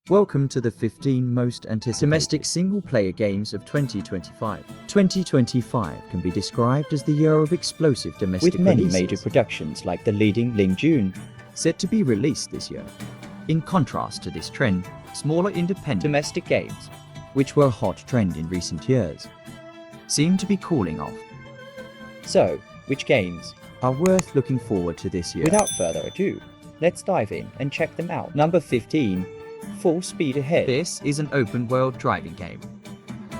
Welcome to the 15 most anticipated domestic single-player games of 2025. 2025 can be described as the year of explosive domestic with many releases, major productions like the leading Ling Jun, set to be released this year. In contrast to this trend, smaller independent domestic games, which were a hot trend in recent years, seem to be cooling off, so which games? are worth looking forward to this year. Without further ado, let's dive in and check them out. Number 15, Full Speed Ahead. This is an open-world driving game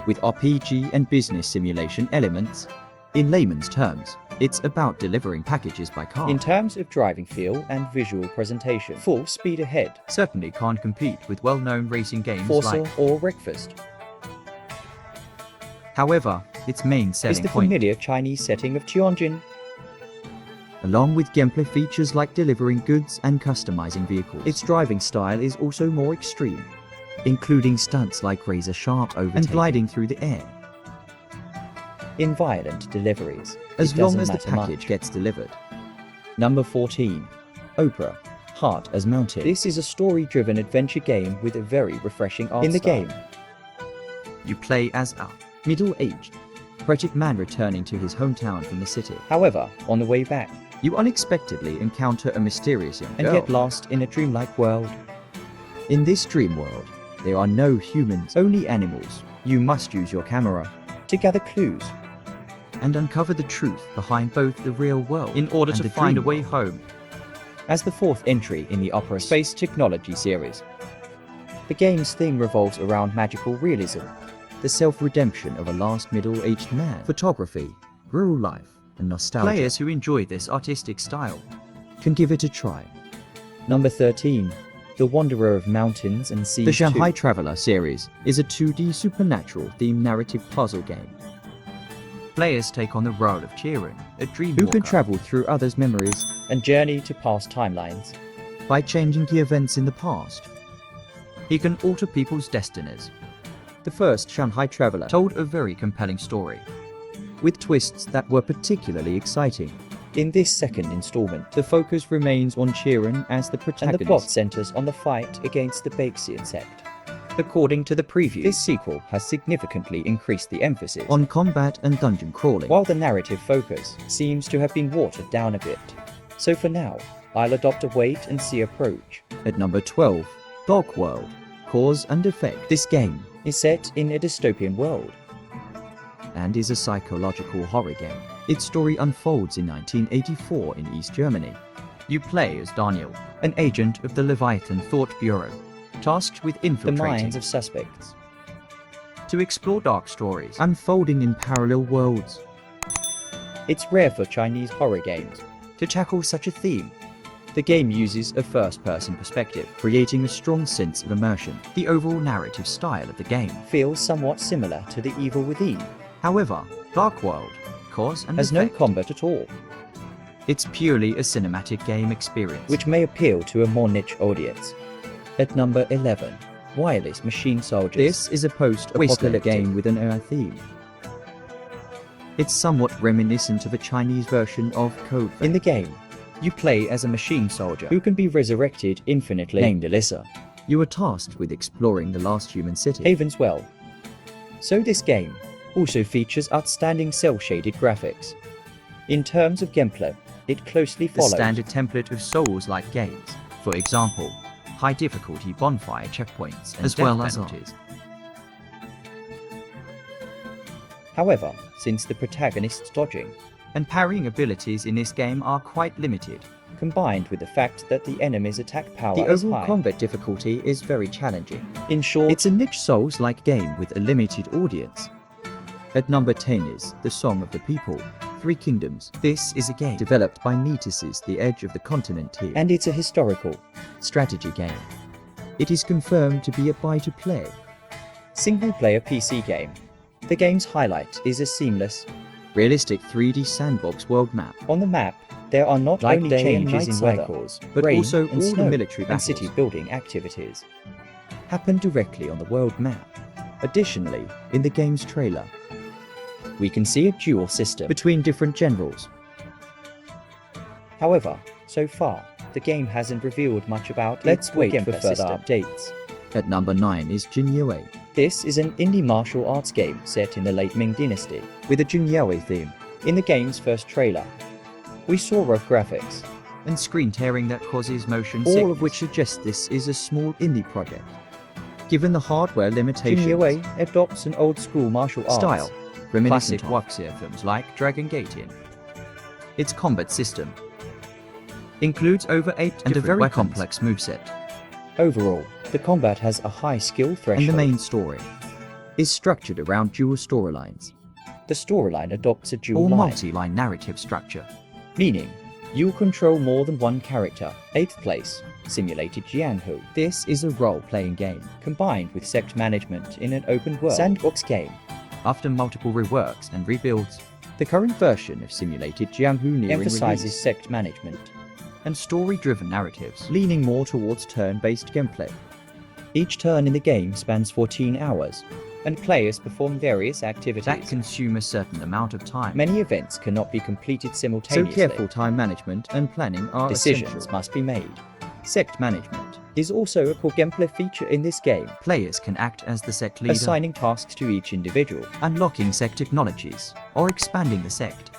with RPG and business simulation elements. In layman's terms, it's about delivering packages by car. In terms of driving feel and visual presentation, Full Speed Ahead Certainly can't compete with well-known racing games Forza like. or Wreckfast However, its main is selling the point, familiar Chinese setting of Tianjin, along with gameplay features like delivering goods and customizing vehicles. its driving style is also more extreme, including stunts like razor-sharp overtaking and gliding through the air, in violent deliveries. as It long doesn't as the matter package much. gets delivered. Number 14, Oprah, Heart as Mountain. This is a story-driven adventure game with a very refreshing art In the style. game, you play as a middle-aged, poetic man returning to his hometown from the city. However, on the way back, You unexpectedly encounter a mysterious young and girl. get lost in a dreamlike world. In this dream world, there are no humans, only animals. You must use your camera To gather clues, and uncover the truth behind both the real world in order and to the find a dream way world. home. as the fourth entry in the Opera Space Technology series. The game's theme revolves around magical realism, The self-redemption of a lost middle-aged man, photography, rural life, and nostalgia. Players who enjoy this artistic style can give it a try. Number 13, The Wanderer of Mountains and Seas The Shanghai 2. Traveler series is a 2D supernatural themed narrative puzzle game players take on the role of Chiron, a dream who can walker. travel through others' memories and journey to past timelines. by changing the events in the past. He can alter people's destinies. The first Shanghai Traveler Told a very compelling story. with twists that were particularly exciting. In this second installment, The focus remains on Chiron as the and the protagonist. plot centers on the fight against the Baxian sect. According to the preview, this sequel has significantly increased the emphasis on combat and dungeon crawling. while the narrative focus seems to have been watered down a bit. So for now, I'll adopt a wait-and-see approach. At number 12, Dark World, Cause and Effect. This game Is set in a dystopian world, and is a psychological horror game. Its story unfolds in 1984 in East Germany. You play as Daniel, an agent of the Leviathan Thought Bureau, tasked with the infiltrating minds of suspects. to explore dark stories. Unfolding in parallel worlds. It's rare for Chinese horror games. To tackle such a theme, The game uses a first-person perspective, Creating a strong sense of immersion. the overall narrative style of the game. feels somewhat similar to The Evil Within, However, Dark World, Cause and has no Effect, combat at all, it's purely a cinematic game experience. which may appeal to a more niche audience. At number 11, Wireless Machine Soldiers. This is a post-apocalyptic Wasteland game with an AI theme. It's somewhat reminiscent of a Chinese version of Code In Vein. the game, you play as a machine soldier who can be resurrected infinitely, named Alyssa, You are tasked with exploring the last human city. Haven's Well. So this game also features outstanding cel-shaded graphics. In terms of gameplay, it closely the follows standard template of Souls-like games. For example, high difficulty bonfire checkpoints and As death well as penalties. However, since the protagonist's dodging, And parrying abilities in this game are quite limited. combined with the fact that the enemy's attack power The is overall high, combat difficulty is very challenging. in short, It's a niche Souls-like game with a limited audience. At number 10 is The Song of the People, Three Kingdoms. This is a game Developed by Metis, The Edge of the Continent team. and it's a historical, strategy game. It is confirmed to be a buy-to-play. single-player PC game. The game's highlight is a seamless. Realistic 3D sandbox world map, On the map, there are not Like only day and changes night in weather, cycles, but rain also and all the snow, military and battles. city building activities. happen directly on the world map. Additionally, in the game's trailer, We can see a dual system. between different generals, However, so far, the game hasn't revealed much about Let's its wait gameplay for further system. updates. At number 9 is Jinyue. This is an indie martial arts game set in the late Ming Dynasty, with a Jinyue theme. In the game's first trailer, we saw rough graphics, and screen tearing that causes motion all sickness. of which suggests this is a small indie project. Given the hardware limitations, Jinyue adopts an old-school martial arts style, classic reminiscent of Wuxia films like Dragon Gate in. Its combat system includes over 8 And a different very weapons. complex moveset. Overall, the combat has a high skill threshold. And the main story is structured around dual storylines, The storyline adopts a dual or line, multi-line narrative structure. meaning you'll control more than one character. 8th place, Simulated Jianghu. This is a role-playing game, combined with sect management in an open-world sandbox game. After multiple reworks and rebuilds, the current version of Simulated Jianghu nearing Emphasizes release, sect management. and story-driven narratives. leaning more towards turn-based gameplay. Each turn in the game spans 14 hours, and players perform various activities. That consume a certain amount of time. Many events cannot be completed So simultaneously. careful time management and planning are Decisions essential. must be made. Sect management Is also a core gameplay feature in this game, Players can act as the sect leader, assigning tasks to each individual. unlocking sect technologies, or expanding the sect.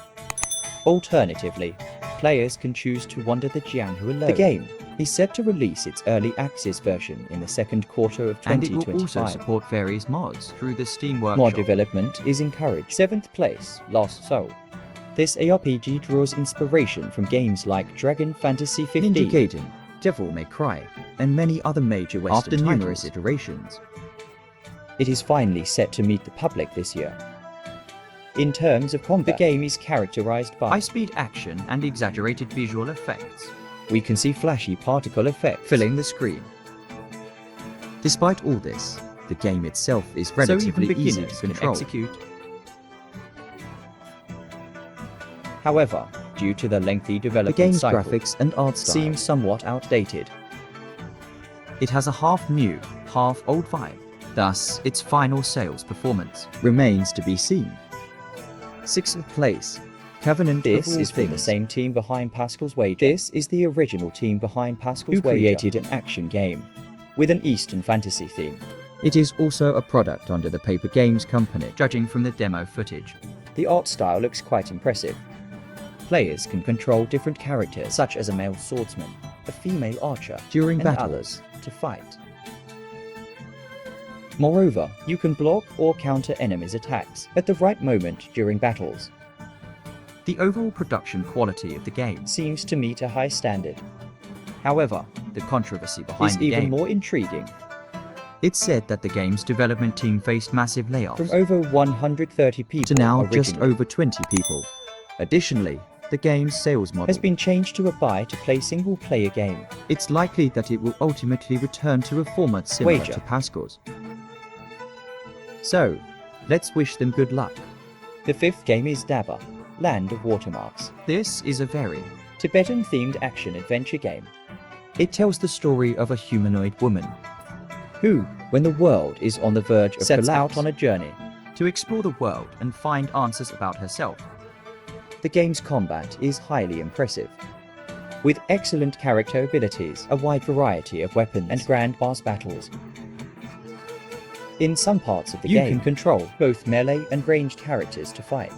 Alternatively, players can choose to wander the Jianghu alone. The game is set to release its early access version in the second quarter of And it will 2025. also support various mods through the Steam Workshop. Mod development is encouraged. 7th place, Lost Soul. This ARPG draws inspiration from games like Dragon Fantasy XV. Ninja Gaiden, Devil May Cry, and many other major Western After titles. numerous iterations. It is finally set to meet the public this year. In terms of combat, the game is characterized by high-speed action and exaggerated visual effects. we can see flashy particle effects, filling the screen. Despite all this, the game itself is So even relatively easy beginners to can control. execute. However, due to the lengthy The development game's cycle, graphics and art style seems somewhat outdated. It has a half-new, half-old vibe. Thus, its final sales performance. remains to be seen. 6th place, Covenant This of All is from the Things. same team behind Pascal's Wager. This is the original team behind Pascal's Who Wager, created an action game with an Eastern fantasy theme. It is also a product under the Paper Games Company. Judging from the demo footage, The art style looks quite impressive. Players can control different characters, such as a male swordsman, a female archer, During and battles, others, to fight. Moreover, you can block or counter enemies' attacks at the right moment during battles. the overall production quality of the game Seems to meet a high standard. However, the controversy behind Is the even game. more intriguing. It's said that the game's development team faced massive layoffs. From over 130 people to now just originally, over 20 people. Additionally, the game's sales model has been changed to a buy-to-play single-player game. it's likely that it will ultimately return to a format similar Wager. to Pascal's. So, let's wish them good luck. The 5th game is Daba, Land of Watermarks, This is a very Tibetan-themed action-adventure game. It tells the story of a humanoid woman Who, when the world is on the verge of Sets collapse, out on a journey. to explore the world and find answers about herself. The game's combat is highly impressive, with excellent character abilities, a wide variety of weapons, and grand boss battles. In some parts of the You game, can control both melee and ranged characters to fight.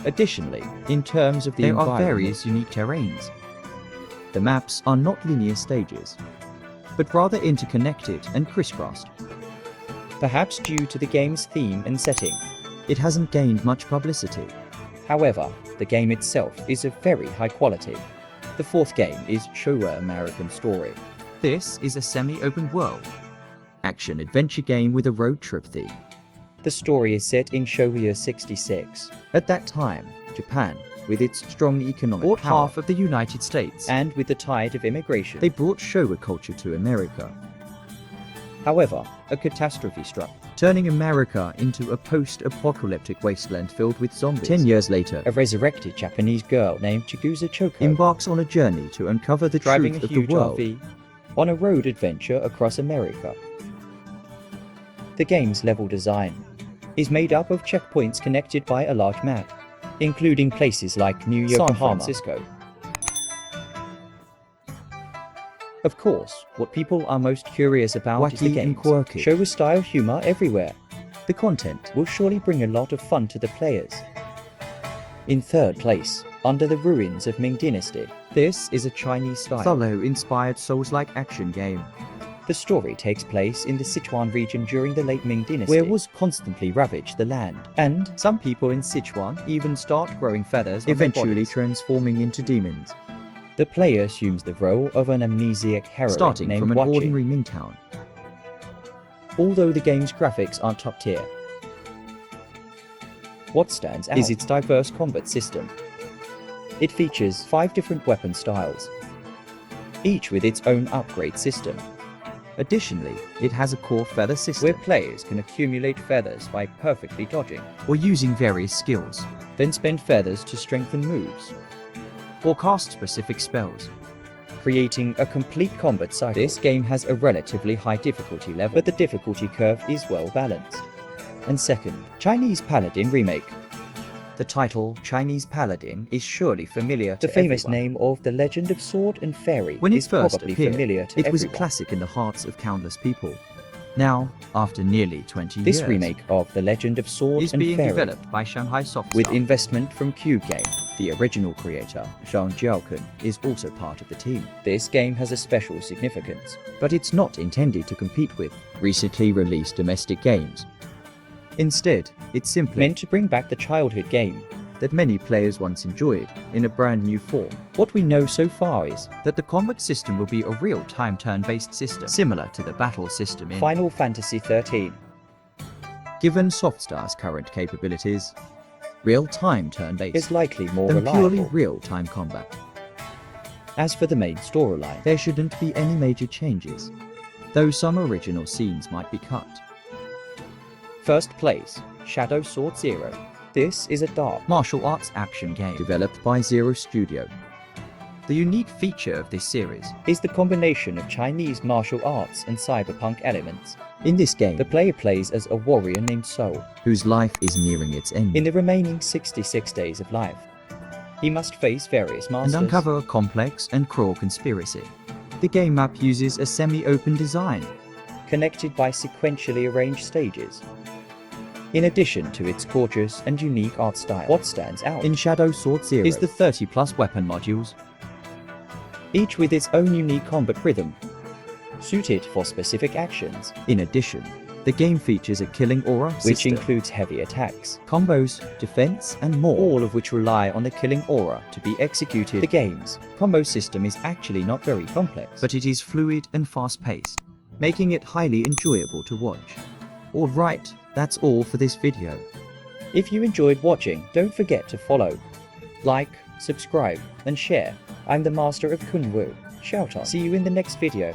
Additionally, in terms of the There are environment, various unique terrains. the maps are not linear stages, but rather interconnected and crisscrossed. Perhaps due to the game's theme and setting. It hasn't gained much publicity. However, the game itself is of very high quality. The 4th game is Showa American Story. This is a semi-open world. Action-adventure game with a road trip theme. The story is set in Showa 66, At that time, Japan, with its strong economic Bought power, half of the United States. and with the tide of immigration. they brought Showa culture to America, However, a catastrophe struck. turning America into a post-apocalyptic wasteland filled with zombies. 10 years later, A resurrected Japanese girl named Chigusa Choco embarks on a journey to uncover the driving truth a of the huge world. RV on a road adventure across America. The game's level design is made up of checkpoints connected by a large map, including places like New York, San San Francisco. Francisco. Of course, what people are most curious about is the Wacky and games. quirky. Show a style humor everywhere. The content will surely bring a lot of fun to the players. In third place, Under the Ruins of Ming Dynasty. This is a Chinese-style, Thalo-inspired Souls-like action game. The story takes place in the Sichuan region during the late Ming Dynasty, where wars constantly ravaged the land, and some people in Sichuan even start growing feathers on their Eventually bodies. transforming into demons. The player assumes the role of an amnesiac heroine Starting named from an Wachi. ordinary Ming town. Although the game's graphics aren't top tier, what stands out is its diverse combat system. It features 5 different weapon styles, each with its own upgrade system, Additionally, it has a core feather system, where players can accumulate feathers by perfectly dodging, or using various skills, then spend feathers to strengthen moves, or cast specific spells. creating a complete combat cycle. This game has a relatively high difficulty level, but the difficulty curve is well balanced. And second, Chinese Paladin Remake. The title, Chinese Paladin, is surely familiar to The famous everyone. name of The Legend of Sword and Fairy When it is first probably appeared, familiar to it was a everyone. classic in the hearts of countless people. Now, after nearly 20 This years, remake of The Legend of Sword is and being Fairy, developed by Shanghai Soft with Star. investment from Cube Game. The original creator, Zhang Jiaokun, is also part of the team. This game has a special significance, but it's not intended to compete with recently released domestic games. Instead, it's simply meant to bring back the childhood game. that many players once enjoyed in a brand new form. What we know so far is That the combat system will be a real-time turn-based system, similar to the battle system in Final Fantasy XIII. Given Softstar's current capabilities, real-time turn-based Is likely more than reliable. purely real-time combat. As for the main storyline, There shouldn't be any major changes, though some original scenes might be cut. first place, Shadow Sword Zero. This is a dark, Martial arts action game developed by Zero Studio. The unique feature of this series, is the combination of Chinese martial arts and cyberpunk elements. in this game, The player plays as a warrior named Soul. whose life is nearing its end, In the remaining 66 days of life, he must face various and masters, uncover a complex and cruel conspiracy. The game map uses a semi-open design, connected by sequentially arranged stages. In addition to its gorgeous and unique art style, what stands out in Shadow Sword Zero is the 30+ weapon modules, each with its own unique combat rhythm, suited for specific actions, In addition, the game features a killing aura which system, includes heavy attacks, combos, defense, and more. all of which rely on the killing aura to be executed. The game's combo system is actually not very complex, But it is fluid and fast-paced, making it highly enjoyable to watch. Alright, that's all for this video. if you enjoyed watching, don't forget to follow, like, subscribe, and share. I'm the master of Kunwu. Shout out. See you in the next video.